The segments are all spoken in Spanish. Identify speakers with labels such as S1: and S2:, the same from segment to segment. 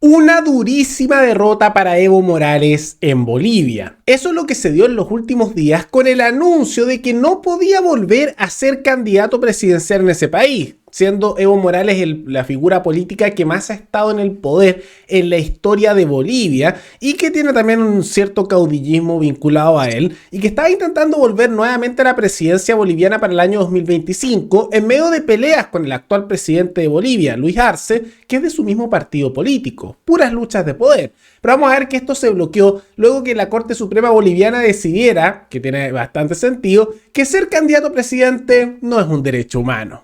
S1: Una durísima derrota para Evo Morales en Bolivia. Eso es lo que se dio en los últimos días con el anuncio de que no podía volver a ser candidato presidencial en ese país, siendo Evo Morales la figura política que más ha estado en el poder en la historia de Bolivia y que tiene también un cierto caudillismo vinculado a él y que estaba intentando volver nuevamente a la presidencia boliviana para el año 2025 en medio de peleas con el actual presidente de Bolivia, Luis Arce, que es de su mismo partido político. Puras luchas de poder. Pero vamos a ver que esto se bloqueó luego que la Corte Suprema Boliviana decidiera, que tiene bastante sentido, que ser candidato a presidente no es un derecho humano.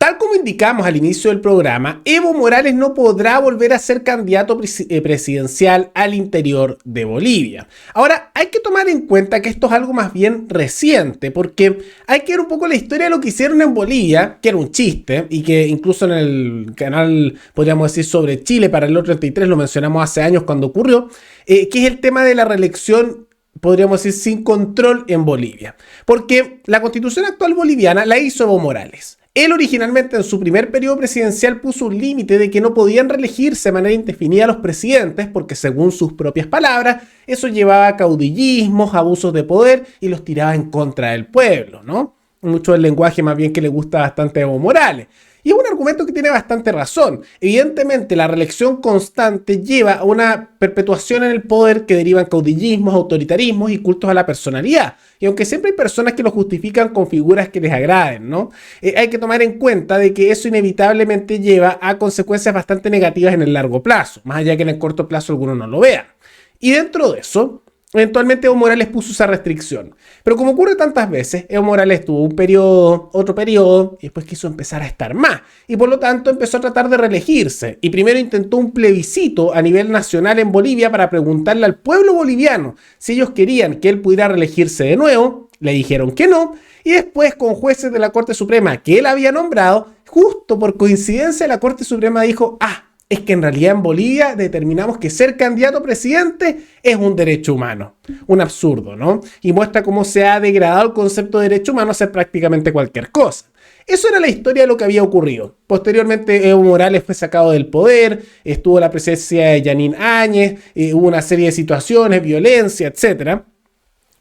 S1: Tal como indicamos al inicio del programa, Evo Morales no podrá volver a ser candidato presidencial al interior de Bolivia. Ahora, hay que tomar en cuenta que esto es algo más bien reciente, porque hay que ver un poco la historia de lo que hicieron en Bolivia, que era un chiste, y que incluso en el canal, podríamos decir, sobre Chile, Paralelo 33, lo mencionamos hace años cuando ocurrió, que es el tema de la reelección, podríamos decir, sin control en Bolivia. Porque la constitución actual boliviana la hizo Evo Morales. Él originalmente en su primer periodo presidencial puso un límite de que no podían reelegirse de manera indefinida los presidentes porque según sus propias palabras eso llevaba a caudillismos, abusos de poder y los tiraba en contra del pueblo, ¿no? Mucho del lenguaje más bien que le gusta bastante a Evo Morales. Y es un argumento que tiene bastante razón. Evidentemente, la reelección constante lleva a una perpetuación en el poder que deriva en caudillismos, autoritarismos y cultos a la personalidad. Y aunque siempre hay personas que lo justifican con figuras que les agraden, ¿no? Hay que tomar en cuenta de que eso inevitablemente lleva a consecuencias bastante negativas en el largo plazo, más allá que en el corto plazo algunos no lo vean. Y dentro de eso, eventualmente Evo Morales puso esa restricción. Pero como ocurre tantas veces, Evo Morales tuvo un periodo, otro periodo, y después quiso empezar a estar más. Y por lo tanto empezó a tratar de reelegirse. Y primero intentó un plebiscito a nivel nacional en Bolivia para preguntarle al pueblo boliviano si ellos querían que él pudiera reelegirse de nuevo. Le dijeron que no. Y después con jueces de la Corte Suprema que él había nombrado, justo por coincidencia la Corte Suprema dijo, es que en realidad en Bolivia determinamos que ser candidato a presidente es un derecho humano. Un absurdo, ¿no? Y muestra cómo se ha degradado el concepto de derecho humano a ser prácticamente cualquier cosa. Eso era la historia de lo que había ocurrido. Posteriormente Evo Morales fue sacado del poder, estuvo la presencia de Jeanine Áñez, hubo una serie de situaciones, violencia, etcétera.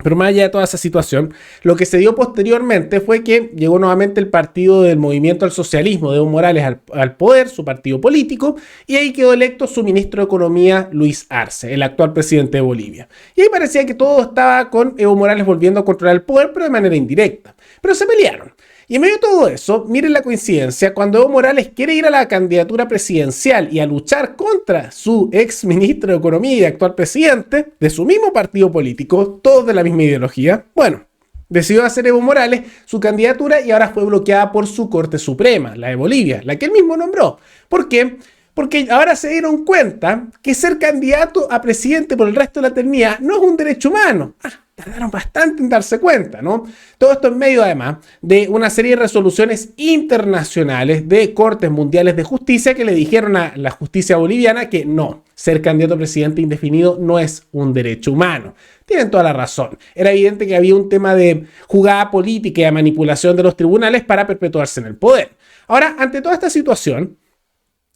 S1: Pero más allá de toda esa situación, lo que se dio posteriormente fue que llegó nuevamente el partido del Movimiento al Socialismo de Evo Morales al poder, su partido político, y ahí quedó electo su ministro de Economía, Luis Arce, el actual presidente de Bolivia. Y ahí parecía que todo estaba con Evo Morales volviendo a controlar el poder, pero de manera indirecta. Pero se pelearon. Y en medio de todo eso, miren la coincidencia, cuando Evo Morales quiere ir a la candidatura presidencial y a luchar contra su ex ministro de Economía y actual presidente de su mismo partido político, todos de la misma ideología, bueno, decidió hacer Evo Morales su candidatura y ahora fue bloqueada por su Corte Suprema, la de Bolivia, la que él mismo nombró. ¿Por qué? Porque ahora se dieron cuenta que ser candidato a presidente por el resto de la eternidad no es un derecho humano. Tardaron bastante en darse cuenta, ¿no? Todo esto en medio, además, de una serie de resoluciones internacionales de cortes mundiales de justicia que le dijeron a la justicia boliviana que no, ser candidato a presidente indefinido no es un derecho humano. Tienen toda la razón. Era evidente que había un tema de jugada política y de manipulación de los tribunales para perpetuarse en el poder. Ahora, ante toda esta situación,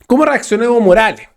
S1: ¿cómo reaccionó Evo Morales?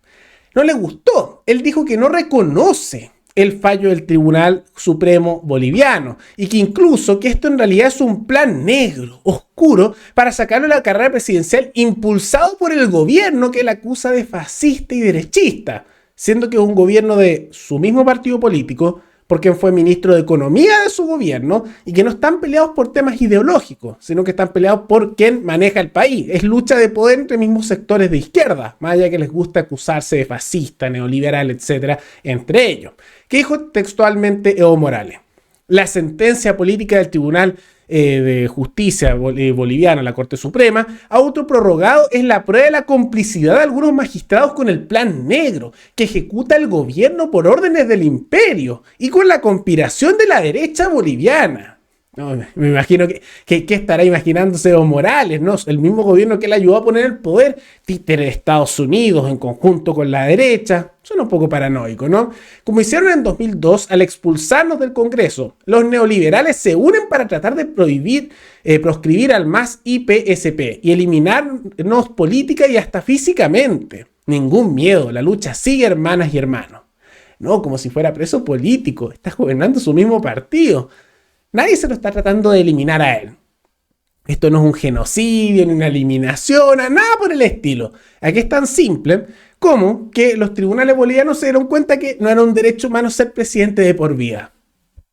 S1: No le gustó. Él dijo que no reconoce el fallo del Tribunal Supremo Boliviano y que incluso que esto en realidad es un plan negro, oscuro, para sacarlo de la carrera presidencial impulsado por el gobierno que le acusa de fascista y derechista, siendo que es un gobierno de su mismo partido político, porque fue ministro de Economía de su gobierno y que no están peleados por temas ideológicos, sino que están peleados por quién maneja el país. Es lucha de poder entre mismos sectores de izquierda, más allá que les gusta acusarse de fascista, neoliberal, etcétera, entre ellos. ¿Qué dijo textualmente Evo Morales? La sentencia política del Tribunal de Justicia boliviana, la Corte Suprema, autoprorrogado es la prueba de la complicidad de algunos magistrados con el plan negro que ejecuta el gobierno por órdenes del imperio y con la conspiración de la derecha boliviana. No, me imagino que estará imaginándose Evo Morales, ¿no? El mismo gobierno que le ayudó a poner el poder, títere de Estados Unidos en conjunto con la derecha. Suena un poco paranoico, ¿no? Como hicieron en 2002 al expulsarnos del Congreso, los neoliberales se unen para tratar de proscribir al MAS y PSP y eliminarnos política y hasta físicamente. Ningún miedo, la lucha sigue, hermanas y hermanos. No, como si fuera preso político, está gobernando su mismo partido. Nadie se lo está tratando de eliminar a él. Esto no es un genocidio, ni una eliminación, nada por el estilo. Aquí es tan simple como que los tribunales bolivianos se dieron cuenta que no era un derecho humano ser presidente de por vida.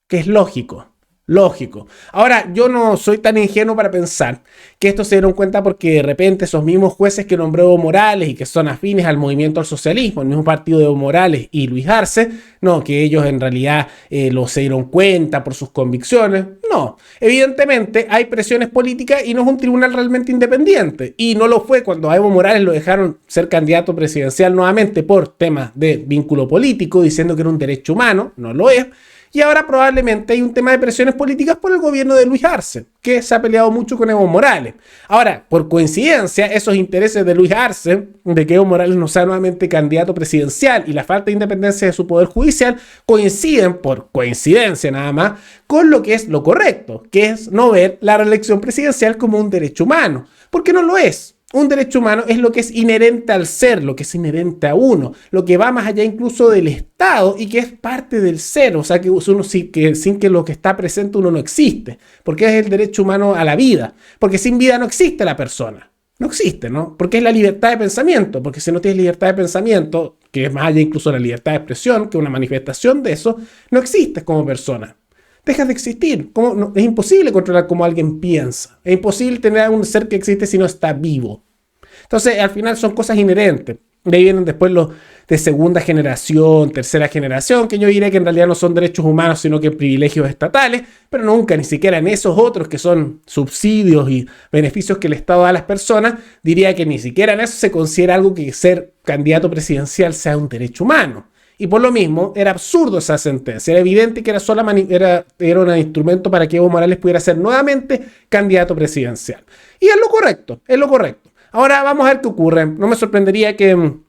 S1: Que es lógico. Lógico. Ahora, yo no soy tan ingenuo para pensar que esto se dieron cuenta porque de repente esos mismos jueces que nombró Evo Morales y que son afines al movimiento al socialismo, el mismo partido de Evo Morales y Luis Arce, no, que ellos en realidad lo se dieron cuenta por sus convicciones. No, evidentemente hay presiones políticas y no es un tribunal realmente independiente. Y no lo fue cuando a Evo Morales lo dejaron ser candidato presidencial nuevamente por temas de vínculo político, diciendo que era un derecho humano, no lo es. Y ahora probablemente hay un tema de presiones políticas por el gobierno de Luis Arce, que se ha peleado mucho con Evo Morales. Ahora, por coincidencia, esos intereses de Luis Arce, de que Evo Morales no sea nuevamente candidato presidencial y la falta de independencia de su poder judicial, coinciden, por coincidencia nada más, con lo que es lo correcto, que es no ver la reelección presidencial como un derecho humano, porque no lo es. Un derecho humano es lo que es inherente al ser, lo que es inherente a uno, lo que va más allá incluso del Estado y que es parte del ser, o sea que uno sin que lo que está presente uno no existe, porque es el derecho humano a la vida, porque sin vida no existe la persona, no existe, ¿no? Porque es la libertad de pensamiento, porque si no tienes libertad de pensamiento, que es más allá incluso de la libertad de expresión, que una manifestación de eso, no existes como persona. Dejas de existir. No, es imposible controlar cómo alguien piensa. Es imposible tener a un ser que existe si no está vivo. Entonces, al final son cosas inherentes. De ahí vienen después los de segunda generación, tercera generación, que yo diré que en realidad no son derechos humanos, sino que privilegios estatales, pero nunca, ni siquiera en esos otros que son subsidios y beneficios que el Estado da a las personas, diría que ni siquiera en eso se considera algo que ser candidato presidencial sea un derecho humano. Y por lo mismo, era absurdo esa sentencia. Era evidente que era un instrumento para que Evo Morales pudiera ser nuevamente candidato presidencial. Y es lo correcto, es lo correcto. Ahora vamos a ver qué ocurre. No me sorprendería que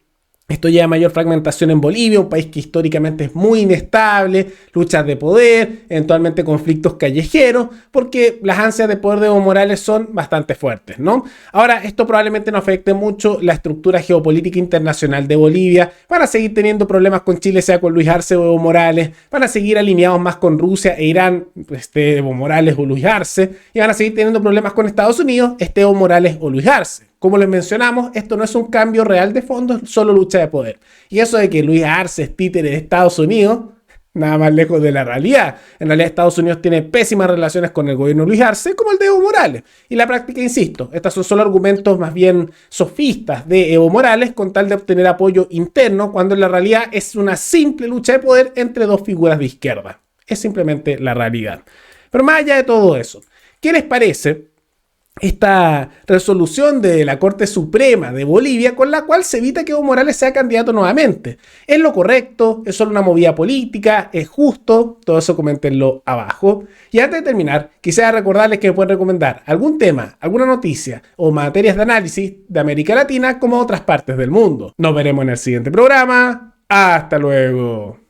S1: esto lleve a mayor fragmentación en Bolivia, un país que históricamente es muy inestable, luchas de poder, eventualmente conflictos callejeros, porque las ansias de poder de Evo Morales son bastante fuertes, ¿no? Ahora, esto probablemente no afecte mucho la estructura geopolítica internacional de Bolivia. Van a seguir teniendo problemas con Chile, sea con Luis Arce o Evo Morales. Van a seguir alineados más con Rusia e Irán, Evo Morales o Luis Arce. Y van a seguir teniendo problemas con Estados Unidos, Evo Morales o Luis Arce. Como les mencionamos, esto no es un cambio real de fondo, es solo lucha de poder. Y eso de que Luis Arce es títere de Estados Unidos, nada más lejos de la realidad. En realidad Estados Unidos tiene pésimas relaciones con el gobierno de Luis Arce, como el de Evo Morales. Y la práctica, insisto, estos son solo argumentos más bien sofistas de Evo Morales con tal de obtener apoyo interno, cuando en la realidad es una simple lucha de poder entre dos figuras de izquierda. Es simplemente la realidad. Pero más allá de todo eso, ¿qué les parece esta resolución de la Corte Suprema de Bolivia con la cual se evita que Evo Morales sea candidato nuevamente? ¿Es lo correcto? ¿Es solo una movida política? ¿Es justo? Todo eso coméntenlo abajo. Y antes de terminar, quisiera recordarles que me pueden recomendar algún tema, alguna noticia o materias de análisis de América Latina como otras partes del mundo. Nos veremos en el siguiente programa. ¡Hasta luego!